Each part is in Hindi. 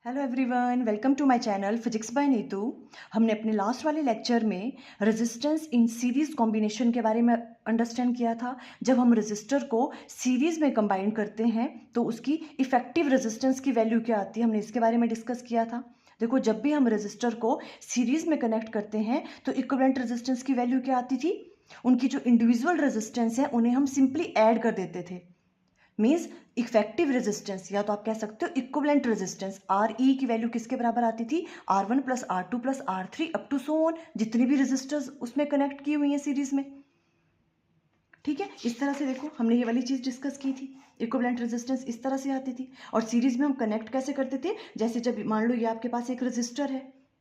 Hello everyone, welcome to my channel physics by Neetu. हमने अपने लास्ट वाले लेक्चर में रेजिस्टेंस इन सीरीज कॉम्बिनेशन के बारे में अंडरस्टैंड किया था। जब हम रेजिस्टर को सीरीज में कंबाइन करते हैं तो उसकी इफेक्टिव रेजिस्टेंस की वैल्यू क्या आती है, हमने इसके बारे में डिस्कस किया था। देखो, जब भी हम रेजिस्टर को सीरीज में कनेक्ट करते हैं तो इक्विवेलेंट रेजिस्टेंस की वैल्यू क्या आती थी, उनकी जो इंडिविजुअल रेजिस्टेंस है उन्हें हम सिंपली ऐड कर देते थे। मीन्स इफेक्टिव रेजिस्टेंस, या तो आप कह सकते हो इक्विवेलेंट रेजिस्टेंस, आर ई की वैल्यू किसके बराबर आती थी, R1 plus R2 plus R3 up to so on, जितनी भी रेजिस्टर्स उसमें कनेक्ट की हुई है सीरीज में। ठीक है, इस तरह से देखो हमने ये वाली चीज डिस्कस की थी। इक्विवेलेंट रेजिस्टेंस इस तरह से आती थी। और सीरीज में हम कनेक्ट कैसे करते थे, जैसे जब मान लो ये आपके पास एक रेजिस्टर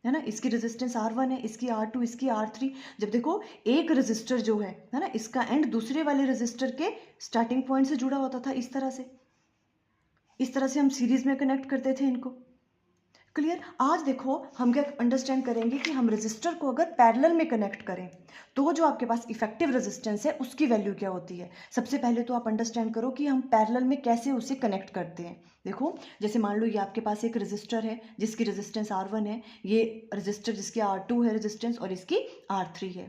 है ना, इसकी रेजिस्टेंस R1 है, इसकी R2, इसकी R3। जब देखो एक रेजिस्टर जो है ना, इसका एंड दूसरे वाले रेजिस्टर के स्टार्टिंग पॉइंट से जुड़ा होता था। इस तरह से हम सीरीज में कनेक्ट करते थे इनको। क्लियर। आज देखो हम क्या अंडरस्टैंड करेंगे कि हम रेजिस्टर को अगर पैरेलल में कनेक्ट करें तो जो आपके पास इफेक्टिव रेजिस्टेंस है उसकी वैल्यू क्या होती है। सबसे पहले तो आप अंडरस्टैंड करो कि हम पैरेलल में कैसे उसे कनेक्ट करते हैं। देखो, जैसे मान लो ये आपके पास एक रेजिस्टर है जिसकी रेजिस्टेंस R1 है, ये रेजिस्टर जिसकी R2 है रेजिस्टेंस, और इसकी R3 है।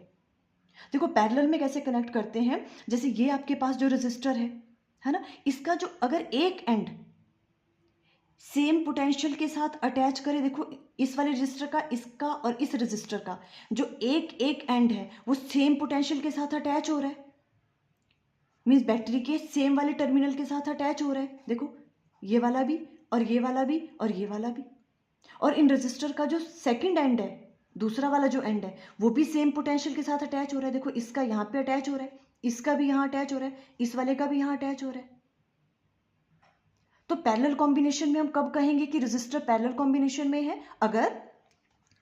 देखो पैरेलल में कैसे कनेक्ट करते हैं, जैसे ये आपके पास जो रेजिस्टर है ना, इसका जो अगर एक एंड सेम पोटेंशियल के साथ अटैच करें, देखो इस वाले रजिस्टर का, इसका और इस रजिस्टर का जो एक एंड है वो सेम पोटेंशियल के साथ अटैच हो रहा है। मीन्स बैटरी के सेम वाले टर्मिनल के साथ अटैच हो रहा है। देखो ये वाला भी और ये वाला भी और ये वाला भी। और इन रजिस्टर का जो सेकंड एंड है, दूसरा वाला जो एंड है, वो भी सेम पोटेंशियल के साथ अटैच हो रहा है। देखो इसका यहाँ पे अटैच हो रहा है, इसका भी यहाँ अटैच हो रहा है, इस वाले का भी यहाँ अटैच हो रहा है। तो पैरेलल कॉम्बिनेशन में हम कब कहेंगे कि रेजिस्टर पैरेलल कॉम्बिनेशन में है, अगर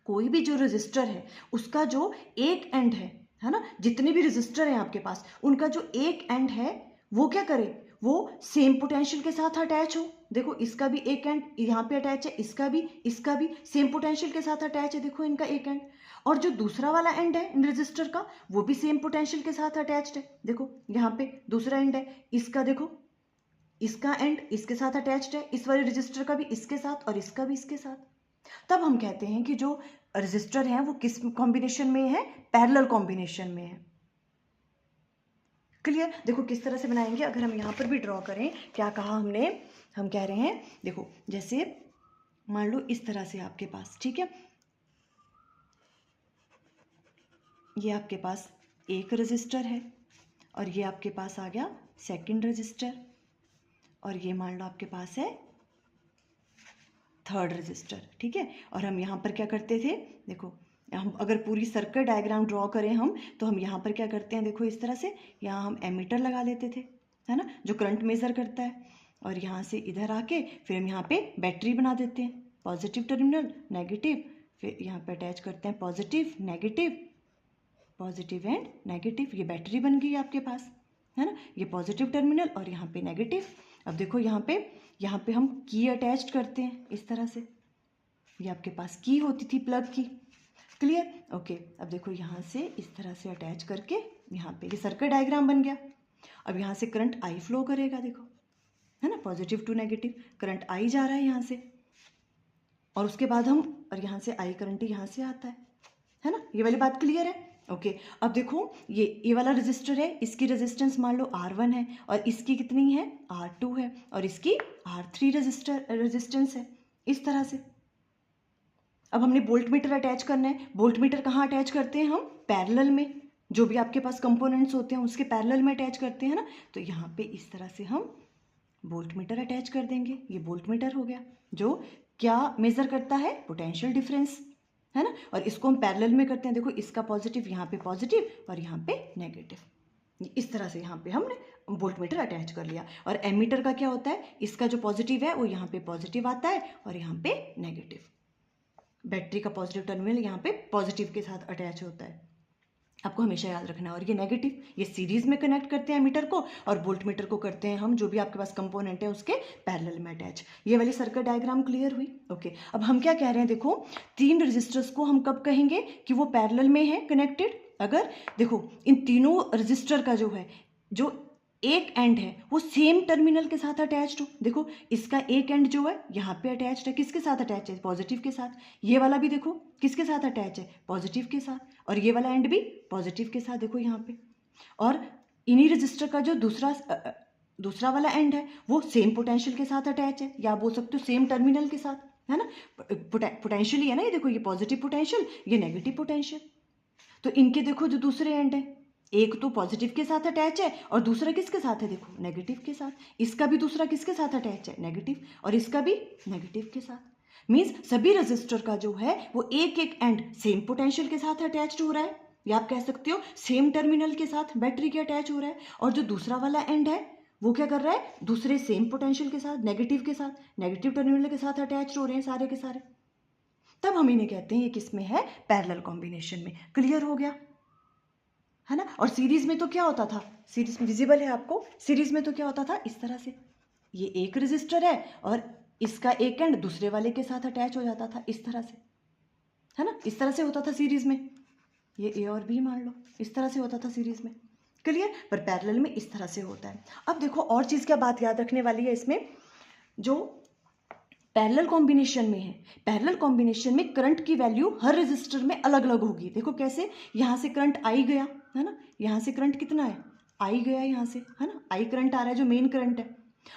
कोई भी जो रेजिस्टर है उसका जो एक एंड है ना, जितने भी रेजिस्टर हैं आपके पास उनका जो एक एंड है वो क्या करे, वो सेम पोटेंशियल के साथ अटैच हो। देखो इसका भी एक एंड यहाँ पे अटैच है, इसका भी सेम पोटेंशियल के साथ अटैच है। देखो इनका एक एंड, और जो दूसरा वाला एंड है इन रेजिस्टर का वो भी सेम पोटेंशियल के साथ अटैच्ड है। देखो यहाँ पे दूसरा एंड है, इसका देखो इसका एंड इसके साथ अटैच्ड है, इस वाले रजिस्टर का भी इसके साथ और इसका भी इसके साथ। तब हम कहते हैं कि जो रजिस्टर है वो किस कॉम्बिनेशन में है, पैरेलल कॉम्बिनेशन में है। क्लियर। देखो किस तरह से बनाएंगे, अगर हम यहाँ पर भी ड्रॉ करें, क्या कहा हमने, हम कह रहे हैं देखो जैसे मान लो इस तरह से आपके पास, ठीक है, ये आपके पास एक रजिस्टर है और ये आपके पास आ गया सेकंड रजिस्टर, और ये मान लो आपके पास है थर्ड रजिस्टर। ठीक है, और हम यहाँ पर क्या करते थे, देखो हम अगर पूरी सर्किट डायग्राम ड्रॉ करें हम, तो हम यहाँ पर क्या करते हैं, देखो इस तरह से यहाँ हम एमीटर लगा लेते थे, है ना, जो करंट मेजर करता है। और यहाँ से इधर आके फिर हम यहाँ पे बैटरी बना देते हैं, पॉजिटिव टर्मिनल नेगेटिव, फिर यहाँ पे अटैच करते हैं positive negative, positive and negative. ये बैटरी बन गई आपके पास, है ना, ये पॉजिटिव टर्मिनल और यहाँ पे नेगेटिव। अब देखो यहाँ पे हम की अटैच्ड करते हैं इस तरह से, ये आपके पास की होती थी प्लग की। क्लियर। ओके, अब देखो यहाँ से इस तरह से अटैच करके यहाँ पे ये सर्किट डायग्राम बन गया। अब यहाँ से करंट आई फ्लो करेगा, देखो है ना, positive to negative current I जा रहा है यहाँ से, और उसके बाद हम, और यहाँ से आई करंट यहाँ से आता है ना, ये वाली बात क्लियर है। ओके, अब देखो ये वाला रजिस्टर है, इसकी रेजिस्टेंस मान लो R1 है और इसकी कितनी है R2 है और इसकी R3 रेजिस्टेंस है, इस तरह से। अब हमने वोल्ट मीटर अटैच करना है। वोल्ट मीटर कहाँ अटैच करते हैं हम, पैरेलल में, जो भी आपके पास कंपोनेंट्स होते हैं उसके पैरेलल में अटैच करते हैं ना। तो यहाँ पे इस तरह से हम वोल्ट मीटर अटैच कर देंगे। ये वोल्ट मीटर हो गया, जो क्या मेजर करता है, पोटेंशियल डिफरेंस, है ना। और इसको हम पैरेलल में करते हैं, देखो इसका पॉजिटिव यहाँ पे पॉजिटिव और यहाँ पे नेगेटिव, इस तरह से यहाँ पे हमने वोल्ट मीटर अटैच कर लिया। और एमीटर का क्या होता है, इसका जो पॉजिटिव है वो यहाँ पे पॉजिटिव आता है और यहाँ पे नेगेटिव, बैटरी का पॉजिटिव टर्मिनल यहाँ पे पॉजिटिव के साथ अटैच होता है, आपको हमेशा याद रखना है। और ये नेगेटिव, ये सीरीज में कनेक्ट करते हैं मीटर को, और वोल्ट मीटर को करते हैं हम जो भी आपके पास कंपोनेंट है उसके पैरेलल में अटैच। ये वाली सर्किट डायग्राम क्लियर हुई। ओके, अब हम क्या कह रहे हैं, देखो तीन रजिस्टर्स को हम कब कहेंगे कि वो पैरेलल में है कनेक्टेड, अगर देखो इन तीनों रजिस्टर का जो है, जो एक एंड है वो सेम टर्मिनल के साथ अटैच्ड हो। देखो इसका एक एंड जो है यहाँ पे अटैच्ड है, किसके साथ अटैच है? पॉजिटिव के साथ। ये वाला भी देखो किसके साथ अटैच है? पॉजिटिव के साथ। और ये वाला एंड भी पॉजिटिव के साथ, देखो यहाँ पे। और इन्हीं रजिस्टर का जो दूसरा वाला एंड है वो सेम पोटेंशियल के साथ अटैच है, या बोल सकते हो सेम टर्मिनल के साथ, है ना। पोटेंशियल ही है ना, ये देखो ये पॉजिटिव पोटेंशियल, ये नेगेटिव पोटेंशियल। तो इनके देखो जो दूसरे एंड है, एक तो पॉजिटिव के साथ अटैच है और दूसरा किसके साथ है? देखो नेगेटिव के साथ। इसका भी दूसरा किसके साथ अटैच है? नेगेटिव। और इसका भी नेगेटिव के साथ। मीन्स सभी रजिस्टर का जो है वो एक एक एंड सेम पोटेंशियल के साथ अटैच्ड हो रहा है, या आप कह सकते हो सेम टर्मिनल के साथ बैटरी के अटैच हो रहा है। और जो दूसरा वाला एंड है वो क्या कर रहा है? दूसरे सेम पोटेंशियल के साथ, नेगेटिव के साथ, नेगेटिव टर्मिनल के साथ अटैच हो रहे हैं सारे के सारे। तब हम इन्हें कहते हैं ये किस में है? पैरेलल कॉम्बिनेशन में। क्लियर हो गया, है ना। और सीरीज में तो क्या होता था? सीरीज में विजिबल है आपको? सीरीज में तो क्या होता था? इस तरह से, ये एक रजिस्टर है और इसका एक एंड दूसरे वाले के साथ अटैच हो जाता था, इस तरह से, है ना। इस तरह से होता था सीरीज में। ये ए और बी मान लो, इस तरह से होता था सीरीज में। क्लियर। पर पैरेलल में इस तरह से होता है। अब देखो और चीज क्या बात याद रखने वाली है इसमें, जो पैरेलल कॉम्बिनेशन में है, पैरेलल कॉम्बिनेशन में करंट की वैल्यू हर रेजिस्टर में अलग अलग होगी। देखो कैसे, यहाँ से करंट आई गया, है ना, यहाँ से करंट कितना है? आई गया यहाँ से, है ना, आई करंट आ रहा है जो मेन करंट है।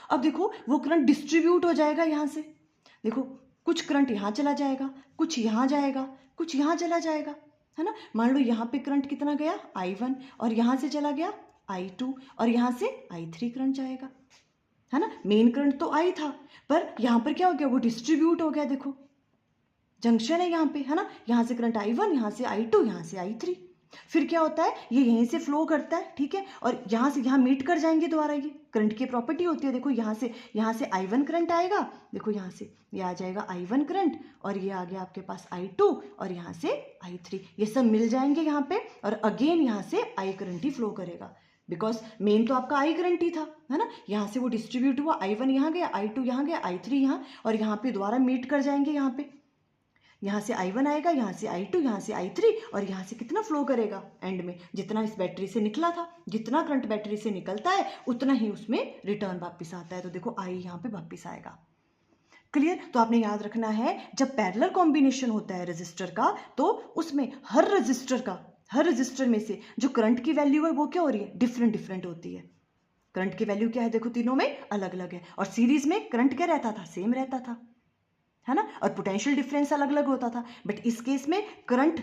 अब देखो वो करंट डिस्ट्रीब्यूट हो जाएगा यहाँ से। देखो कुछ करंट यहाँ चला जाएगा, कुछ यहाँ जाएगा, कुछ यहाँ चला जाएगा, है ना। मान लो यहाँ पे करंट कितना गया? I1, और यहाँ से चला गया I2, और यहाँ से I3 करंट जाएगा, है ना। मेन करंट तो आई था, पर यहाँ पर क्या हो गया? वो डिस्ट्रीब्यूट हो गया। देखो जंक्शन है यहाँ पे, है ना। यहाँ से करंट I1, यहाँ से I2, यहाँ से I3। फिर क्या होता है? ये यहीं से फ्लो करता है, ठीक है, और यहाँ से यहाँ मीट कर जाएंगे दोबारा। ये करंट की प्रॉपर्टी होती है। देखो यहाँ से I1 करंट आएगा, देखो यहाँ से ये आ जाएगा I1 करंट, और ये आ गया आपके पास I2, और यहाँ से I3। ये सब मिल जाएंगे यहाँ पे, और अगेन यहाँ से I करंट ही फ्लो करेगा, बिकॉज मेन तो आपका आई करंट ही था, है ना। यहाँ से वो डिस्ट्रीब्यूट हुआ, I1 यहाँ गया, I2 यहाँ गया, I3 यहाँ, और यहाँ पे दोबारा मीट कर जाएंगे। यहाँ पे यहाँ से I1 आएगा, यहाँ से I2, यहाँ से I3, और यहाँ से कितना फ्लो करेगा एंड में? जितना इस बैटरी से निकला था, जितना करंट बैटरी से निकलता है उतना ही उसमें रिटर्न वापस आता है। तो देखो आई यहाँ पे वापस आएगा। क्लियर। तो आपने याद रखना है, जब पैरेलल कॉम्बिनेशन होता है रजिस्टर का, तो उसमें हर रजिस्टर में से जो करंट की वैल्यू है वो क्या हो रही है? डिफरेंट डिफरेंट होती है। करंट की वैल्यू क्या है? देखो तीनों में अलग अलग है। और सीरीज में करंट क्या रहता था? सेम रहता था, है ना। और पोटेंशियल डिफरेंस अलग अलग होता था। बट इस केस में करंट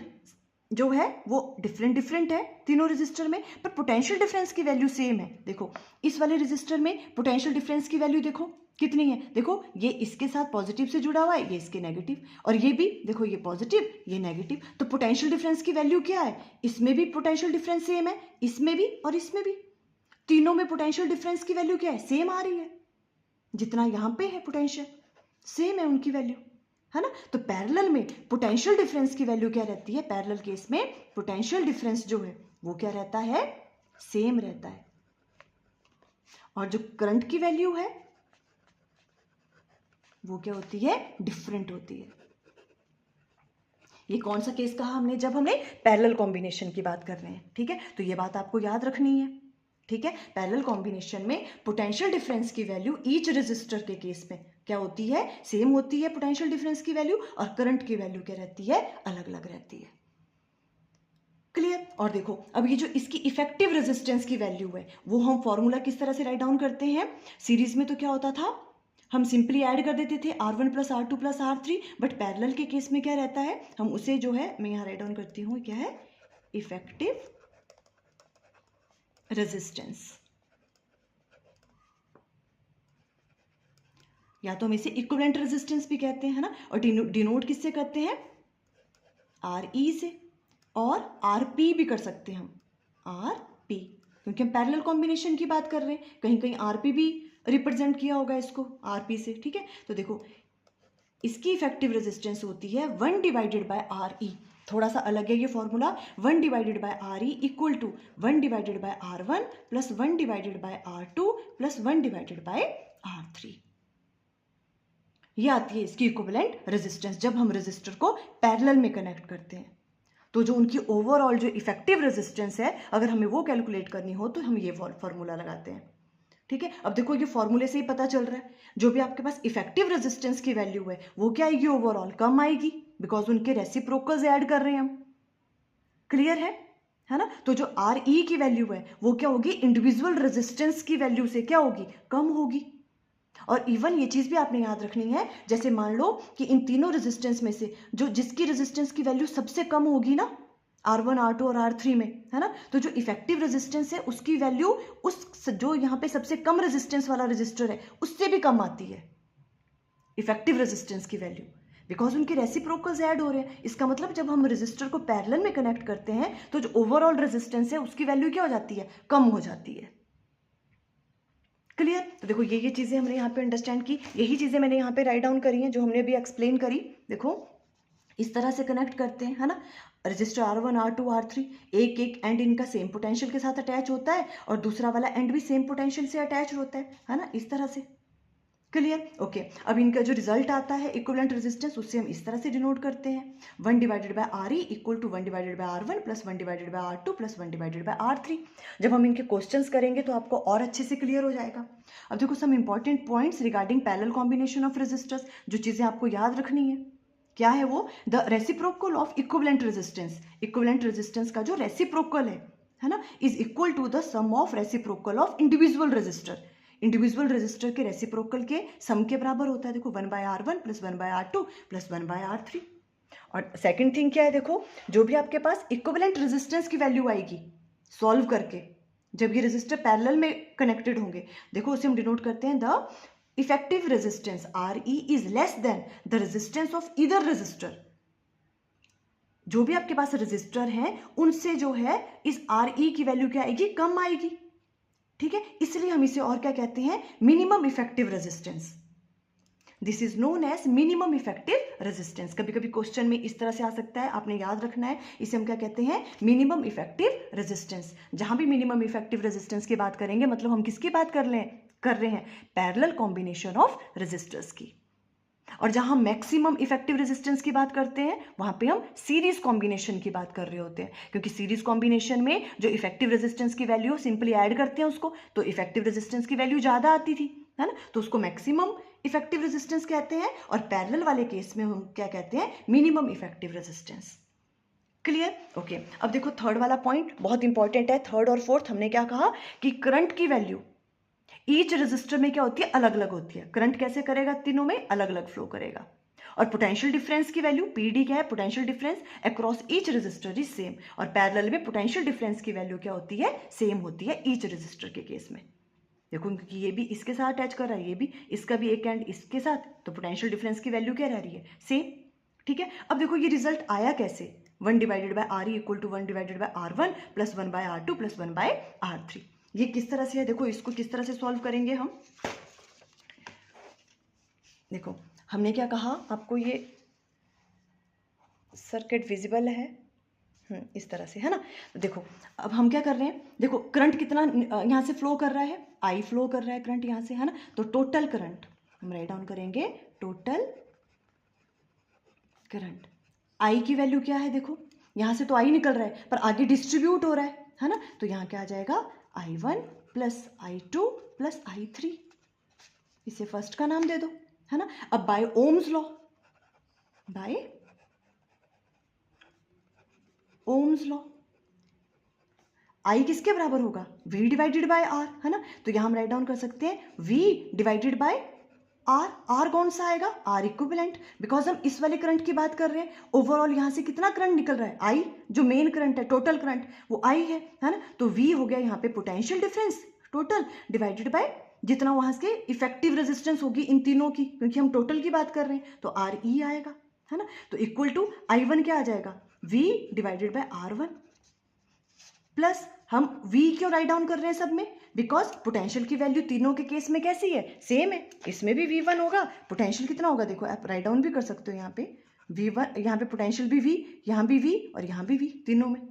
जो है वो डिफरेंट डिफरेंट है तीनों रजिस्टर में, पर पोटेंशियल डिफरेंस की वैल्यू सेम है। देखो इस वाले रजिस्टर में पोटेंशियल डिफरेंस की वैल्यू देखो कितनी है? देखो ये इसके साथ पॉजिटिव से जुड़ा हुआ है, ये इसके नेगेटिव, और ये भी देखो ये पॉजिटिव ये नेगेटिव। तो पोटेंशियल डिफरेंस की वैल्यू क्या है? इसमें भी पोटेंशियल डिफरेंस सेम है, इसमें भी और इसमें भी। तीनों में पोटेंशियल डिफरेंस की वैल्यू क्या है? सेम आ रही है। जितना यहाँ पे है पोटेंशियल सेम है उनकी वैल्यू, है ना। तो पैरेलल में पोटेंशियल डिफरेंस की वैल्यू क्या रहती है? पैरेलल केस में पोटेंशियल डिफरेंस जो है वो क्या रहता है? सेम रहता है। और जो करंट की वैल्यू है वो क्या होती है? डिफरेंट होती है। ये कौन सा केस कहा हमने? जब हमने पैरेलल कॉम्बिनेशन की बात कर रहे हैं, ठीक है। तो ये बात आपको याद रखनी है, ठीक है। पैरेलल कॉम्बिनेशन में पोटेंशियल डिफरेंस की वैल्यू ईच रेजिस्टर के केस में क्या होती है? सेम होती है पोटेंशियल डिफरेंस की वैल्यू, और करंट की वैल्यू क्या रहती है? अलग अलग रहती है। क्लियर। और देखो अब ये जो इसकी इफेक्टिव रेजिस्टेंस की वैल्यू है वो हम फॉर्मूला किस तरह से राइट डाउन करते हैं? सीरीज में तो क्या होता था? हम सिंपली ऐड कर देते थे R1 + R2 + R3, but parallel के केस में क्या रहता है? हम उसे जो है, मैं यहाँ राइट डाउन करती हूँ, क्या है? इफेक्टिव रेजिस्टेंस, या तो हम इसे इक्विवेलेंट रेजिस्टेंस भी कहते हैं, है ना। और डिनोट किससे करते हैं? RE से, और RP भी कर सकते हैं हम, RP, क्योंकि हम पैरेलल कॉम्बिनेशन की बात कर रहे हैं। कहीं कहीं RP भी रिप्रेजेंट किया होगा इसको RP से, ठीक है। तो देखो इसकी इफेक्टिव रेजिस्टेंस होती है 1/RE। थोड़ा सा अलग है ये formula. 1/RE equal to 1/R1 + 1/R2 + 1/R3। ये आती है इसकी इक्विवेलेंट रेजिस्टेंस जब हम रेजिस्टर को पैरेलल में कनेक्ट करते हैं। तो जो उनकी ओवरऑल जो इफेक्टिव रेजिस्टेंस है, अगर हमें वो कैलकुलेट करनी हो तो हम ये फॉर्मूला लगाते हैं। ठीक है, अब देखो ये फॉर्मूले से ही पता चल रहा है, जो भी आपके पास इफेक्टिव रेजिस्टेंस की वैल्यू है वो क्या आएगी, ओवरऑल कम आएगी, बिकॉज उनके रेसिप्रोकल्स ऐड कर रहे हैं हम। क्लियर है ना। तो जो आर ई की वैल्यू है वो क्या होगी, इंडिविजुअल रेजिस्टेंस की वैल्यू से क्या होगी, कम होगी। और इवन ये चीज भी आपने याद रखनी है, जैसे मान लो कि इन तीनों रेजिस्टेंस में से जो जिसकी रेजिस्टेंस की वैल्यू सबसे कम होगी ना, R1 R2 और R3 में, है ना, तो जो इफेक्टिव रेजिस्टेंस है उसकी वैल्यू उस जो यहाँ पे सबसे कम रेजिस्टेंस वाला रेजिस्टर है उससे भी कम आती है इफेक्टिव रेजिस्टेंस की वैल्यू, बिकॉज उनके रेसिप्रोकल्स ऐड हो रहे हैं। इसका मतलब जब हम रेजिस्टर को पैरेलल में कनेक्ट करते हैं तो जो ओवरऑल रेजिस्टेंस है उसकी वैल्यू क्या हो जाती है, कम हो जाती है। क्लियर। तो देखो ये चीजें हमने यहाँ पे अंडरस्टैंड की, यही चीजें मैंने यहाँ पे राइट डाउन करी हैं जो हमने भी एक्सप्लेन करी। देखो इस तरह से कनेक्ट करते हैं, है ना, रजिस्टर R1 R2 R3, एक एक एंड इनका सेम पोटेंशियल के साथ अटैच होता है और दूसरा वाला एंड भी सेम पोटेंशियल से अटैच होता है ना, इस तरह से। क्लियर। ओके, अब इनका जो रिजल्ट आता है इक्विवेलेंट रेजिस्टेंस, उससे हम इस तरह से डिनोट करते हैं, 1 divided by R E equal to 1 divided by R1 plus 1 divided by R2 plus 1 divided by R3। जब हम इनके क्वेश्चंस करेंगे तो आपको और अच्छे से क्लियर हो जाएगा। अब देखो some important points regarding parallel combination of resistors, जो चीजें आपको याद रखनी है क्या है वो, the reciprocal of equivalent resistance, equivalent resistance का जो रेसिप्रोकल है ना, is equal to the sum of reciprocal of individual resistor, individual resistor के रेसिप्रोकल के सम के बराबर होता है। देखो 1 by R1 plus 1 by R2 plus 1 by R3। और सेकंड थिंग क्या है, देखो जो भी आपके पास इक्विवेलेंट रेजिस्टेंस की वैल्यू आएगी सॉल्व करके, जब ये रेजिस्टर पैरेलल में कनेक्टेड होंगे, देखो उसे हम डिनोट करते हैं the effective resistance RE is less than the resistance of either resistor. जो भी आपके पास रेजिस्टर हैं उनसे जो है इस RE की वैल्यू क्या आएगी, कम आएगी। ठीक है, इसलिए हम इसे और क्या कहते हैं, minimum effective resistance. This is known as minimum effective resistance. कभी कभी क्वेश्चन में इस तरह से आ सकता है, आपने याद रखना है, इसे हम क्या कहते हैं, मिनिमम इफेक्टिव रेजिस्टेंस। जहां भी मिनिमम इफेक्टिव रेजिस्टेंस की बात करेंगे मतलब हम किसकी बात कर रहे हैं, पैरेलल कॉम्बिनेशन ऑफ रेजिस्टर्स की। और जहां हम मैक्सिमम इफेक्टिव रेजिस्टेंस की बात करते हैं वहां पे हम सीरीज कॉम्बिनेशन की बात कर रहे होते हैं, क्योंकि सीरीज कॉम्बिनेशन में जो इफेक्टिव रेजिस्टेंस की वैल्यू सिंपली ऐड करते हैं उसको, तो इफेक्टिव रेजिस्टेंस की वैल्यू ज्यादा आती थी, है ना, तो उसको मैक्सिमम इफेक्टिव रेजिस्टेंस कहते हैं, और पैरेलल वाले केस में हम क्या कहते हैं, minimum effective resistance. Clear. Okay, अब देखो थर्ड वाला पॉइंट बहुत इंपॉर्टेंट है। थर्ड और फोर्थ हमने क्या कहा कि करंट की वैल्यू ईच रेजिस्टर में क्या होती है, अलग अलग होती है। करंट कैसे करेगा, तीनों में अलग अलग फ्लो करेगा। और पोटेंशियल डिफरेंस की वैल्यू पीडी क्या है, potential difference across each resistor is same, और पैरेलल में पोटेंशियल डिफरेंस की वैल्यू क्या होती है, सेम होती है ईच रेजिस्टर के केस में। देखो क्योंकि ये भी इसके साथ अटैच कर रहा है, ये भी इसका भी एक एंड इसके साथ, तो पोटेंशियल डिफरेंस की वैल्यू क्या रह रही है, सेम। ठीक है, अब देखो ये रिजल्ट आया कैसे, 1 divided by R E equal to 1 divided by R1 plus 1 by R2 plus 1 by R3। ये किस तरह से है, देखो इसको किस तरह से सॉल्व करेंगे हम। देखो हमने क्या कहा आपको, ये सर्किट विजिबल है इस तरह से, है ना। देखो अब हम क्या कर रहे हैं, देखो करंट कितना यहाँ से फ्लो कर रहा है, I फ्लो कर रहा है करंट यहाँ से, है ना, तो टोटल करंट हम राइट डाउन करेंगे, टोटल करंट I की वैल्यू क्या है, देखो यहाँ से तो I निकल रहा है पर आगे डिस्ट्रीब्यूट हो रहा है ना, तो यहाँ क्या आ जाएगा, I1 plus I2 plus I3, इसे फर्स्ट का नाम दे दो, है ना। अब by Ohm's law, by Ohm's law I किसके बराबर होगा, V डिवाइडेड बाय R, है ना, तो यहां हम राइट डाउन कर सकते हैं V divided bye R। R कौन सा आएगा, R इक्विवेलेंट, बिकॉज हम इस वाले करंट की बात कर रहे हैं। ओवरऑल यहां से कितना करंट निकल रहा है, I, जो मेन करंट है, टोटल करंट वो I है ना, तो V हो गया यहाँ पे potential difference total divided by जितना वहां से इफेक्टिव रेजिस्टेंस होगी इन तीनों की, क्योंकि हम टोटल की बात कर रहे हैं, तो RE आएगा, है ना, तो इक्वल टू I1 क्या आ जाएगा, V divided by R1 plus हम V क्यों राइट डाउन कर रहे हैं सब में, बिकॉज पोटेंशियल की वैल्यू तीनों के केस में कैसी है, सेम है, इसमें भी V1 होगा, पोटेंशियल कितना होगा, देखो आप राइट डाउन भी कर सकते हो यहाँ पे V1, यहाँ पे पोटेंशियल भी V, यहाँ भी V और यहाँ भी V, तीनों में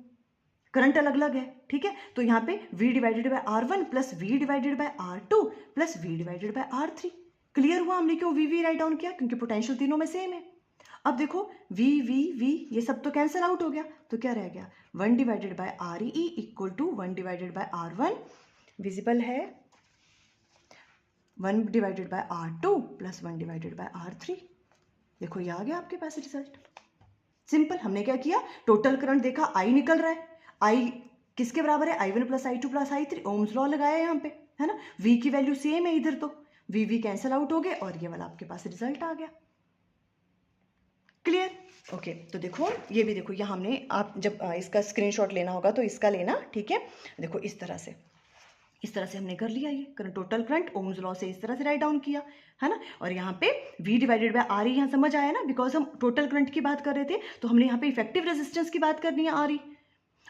करंट अलग अलग है। ठीक है, तो यहाँ पे V divided by R1 plus V divided by R2 plus V divided by R3। Clear हुआ हमने क्यों V राइट डाउन किया, क्योंकि पोटेंशियल तीनों में सेम है। अब देखो वी वी वी ये सब तो कैंसिल आउट हो गया, तो क्या रह गया 1 divided by R E equal to 1 divided by R one, visible है 1 divided by R two plus 1 divided by R three. देखो ये आ गया आपके पास रिजल्ट। सिंपल, हमने क्या किया, टोटल करंट देखा, आई निकल रहा है, आई किसके बराबर है, I1 plus I2 plus I3, Ohm's law लगाया यहाँ पे, है ना, V की वैल्यू सेम है इधर, तो V कैंसिल आउट हो गए और ये वाला आपके पास रिजल्ट आ गया। क्लियर? ओके, तो देखो ये भी देखो, यहाँ हमने, आप जब इसका स्क्रीनशॉट लेना होगा तो इसका लेना, ठीक है। देखो इस तरह से हमने कर लिया, ये टोटल करंट ओम्स लॉ से इस तरह से राइट डाउन किया, है ना। और यहाँ पे V डिवाइडेड बाय आर ई यहाँ समझ आया ना, बिकॉज हम टोटल करंट की बात कर रहे थे, तो हमने यहाँ पे इफेक्टिव रेजिस्टेंस की बात करनी है आर ई,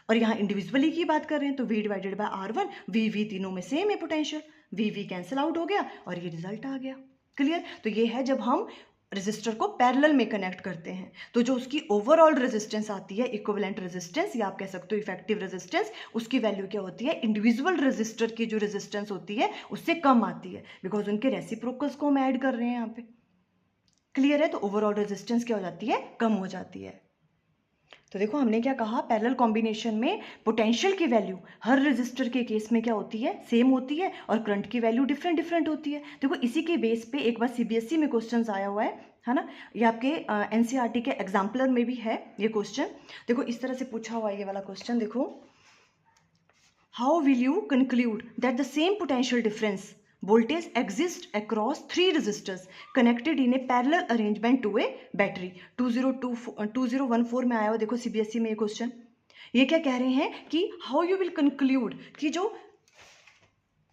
और यहाँ इंडिविजुअली की बात कर रहे हैं, तो V divided by R one, V तीनों में सेम है पोटेंशियल, V कैंसिल आउट हो गया और ये रिजल्ट आ गया। क्लियर? तो ये है जब हम रेजिस्टर को पैरेलल में कनेक्ट करते हैं, तो जो उसकी ओवरऑल रेजिस्टेंस आती है, इक्विवेलेंट रेजिस्टेंस या आप कह सकते हो इफेक्टिव रेजिस्टेंस, उसकी वैल्यू क्या होती है, इंडिविजुअल रेजिस्टर की जो रेजिस्टेंस होती है उससे कम आती है, बिकॉज उनके रेसिप्रोकल्स को हम ऐड कर रहे हैं यहाँ पे। क्लियर है? तो ओवरऑल रेजिस्टेंस क्या हो जाती है, कम हो जाती है। तो देखो हमने क्या कहा, पैरेलल कॉम्बिनेशन में पोटेंशियल की वैल्यू हर रेजिस्टर के केस में क्या होती है, सेम होती है, और करंट की वैल्यू डिफरेंट होती है। देखो इसी के बेस पे एक बार CBSE में क्वेश्चन आया हुआ है ना, ये आपके NCERT के एग्जाम्पलर में भी है ये क्वेश्चन। देखो इस तरह से पूछा हुआ है ये वाला क्वेश्चन, देखो how will you conclude that the same potential difference voltage exists across 3 resistors connected in a parallel arrangement to a battery। 2014 में आया हुआ, देखो CBSE में ये क्वेश्चन। ये क्या कह रहे हैं कि हाउ यू विल कंक्लूड कि जो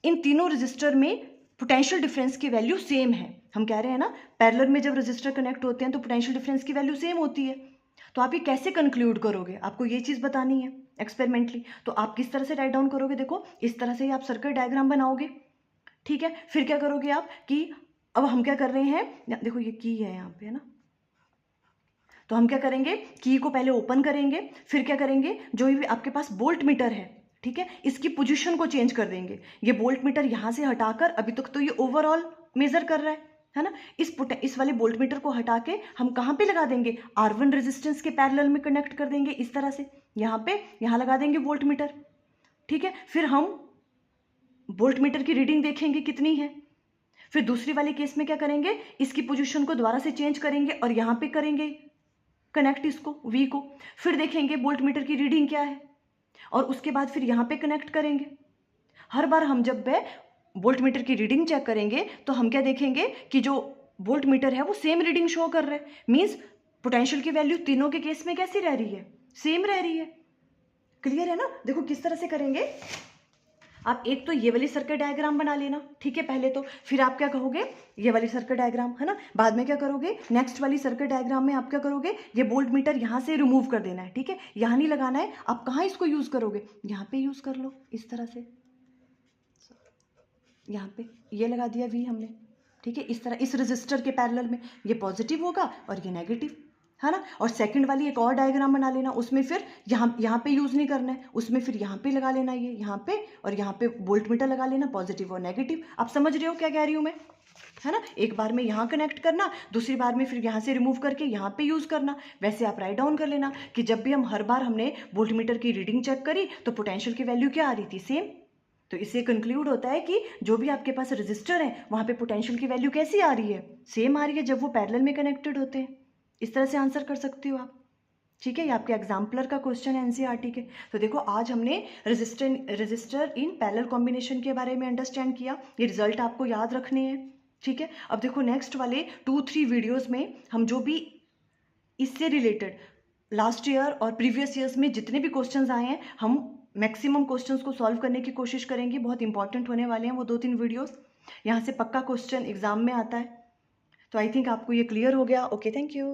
इन तीनों रजिस्टर में पोटेंशियल डिफरेंस की वैल्यू सेम है। हम कह रहे हैं ना, पैरेलल में जब रजिस्टर कनेक्ट होते हैं तो पोटेंशियल डिफरेंस की वैल्यू सेम होती है, तो आप ये कैसे कंक्लूड करोगे, आपको ये चीज़ बतानी है एक्सपेरिमेंटली। तो आप किस तरह से राइट डाउन करोगे, देखो इस तरह से ही आप सर्किट डायग्राम बनाओगे, ठीक है। फिर क्या करोगे आप कि अब हम क्या कर रहे हैं, देखो ये की है यहाँ पे, है ना, तो हम क्या करेंगे, की को पहले ओपन करेंगे, फिर क्या करेंगे, जो भी आपके पास वोल्ट मीटर है, ठीक है, इसकी पोजीशन को चेंज कर देंगे। ये वोल्ट मीटर यहाँ से हटाकर, अभी तक तो ये ओवरऑल मेजर कर रहा है ना, इस वाले वोल्ट मीटर को हटा के हम कहाँ पे लगा देंगे, R1 रेजिस्टेंस के पैरेलल में कनेक्ट कर देंगे इस तरह से, यहाँ लगा देंगे वोल्ट मीटर, ठीक है। फिर हम वोल्ट मीटर की रीडिंग देखेंगे कितनी है, फिर दूसरी वाले केस में क्या करेंगे, इसकी पोजीशन को दोबारा से चेंज करेंगे और यहाँ पे करेंगे कनेक्ट इसको V को, फिर देखेंगे वोल्ट मीटर की रीडिंग क्या है, और उसके बाद फिर यहाँ पे कनेक्ट करेंगे। हर बार हम जब वोल्ट मीटर की रीडिंग चेक करेंगे तो हम क्या देखेंगे कि जो वोल्ट मीटर है वो सेम रीडिंग शो कर रहा है, मीन्स पोटेंशियल की वैल्यू तीनों के केस में कैसी रह रही है, सेम रह रही है। क्लियर है ना? देखो किस तरह से करेंगे आप, एक तो ये वाली सर्किट डायग्राम बना लेना, ठीक है पहले तो, फिर आप क्या कहोगे, ये वाली सर्किट डायग्राम, है ना, बाद में क्या करोगे, नेक्स्ट वाली सर्किट डायग्राम में आप क्या करोगे, ये वोल्ट मीटर यहाँ से रिमूव कर देना है, ठीक है, यहाँ नहीं लगाना है। आप कहाँ इसको यूज़ करोगे, यहाँ पे यूज़ कर लो इस तरह से, यहाँ पे ये लगा दिया V हमने, ठीक है, इस तरह इस रजिस्टर के पैरेलल में ये पॉजिटिव होगा और ये नेगेटिव, है ना। और सेकंड वाली एक और डायग्राम बना लेना, उसमें फिर यहाँ पे यूज़ नहीं करना है, उसमें फिर यहाँ पे लगा लेना, ये यहाँ पे और यहाँ पे वोल्ट मीटर लगा लेना, पॉजिटिव और नेगेटिव। आप समझ रहे हो क्या कह रही हूँ मैं, है ना। एक बार में यहाँ कनेक्ट करना, दूसरी बार में फिर यहाँ से रिमूव करके यहाँ पे यूज़ करना। वैसे आप राइट डाउन कर लेना कि जब भी हम हर बार हमने वोल्ट मीटर की रीडिंग चेक करी तो पोटेंशियल की वैल्यू क्या आ रही थी, सेम। तो इससे कंक्लूड होता है कि जो भी आपके पास रजिस्टर है वहाँ पे पोटेंशियल की वैल्यू कैसी आ रही है, सेम आ रही है जब वो पैरेलल में कनेक्टेड होते हैं। इस तरह से आंसर कर सकते हो आप, ठीक है। ये आपके एग्जाम्पलर का क्वेश्चन है NCERT के। तो देखो आज हमने रजिस्टर इन पैरेलल कॉम्बिनेशन के बारे में अंडरस्टैंड किया, ये रिजल्ट आपको याद रखने हैं, ठीक है। अब देखो नेक्स्ट वाले 2-3 वीडियोस में हम जो भी इससे रिलेटेड लास्ट ईयर और प्रीवियस ईयर्स में जितने भी क्वेश्चंस आए हैं, हम मैक्सिमम क्वेश्चंस को सॉल्व करने की कोशिश करेंगे। बहुत इंपॉर्टेंट होने वाले हैं वो 2-3 वीडियोस, यहाँ से पक्का क्वेश्चन एग्जाम में आता है। तो आई थिंक आपको ये क्लियर हो गया। Okay, thank you.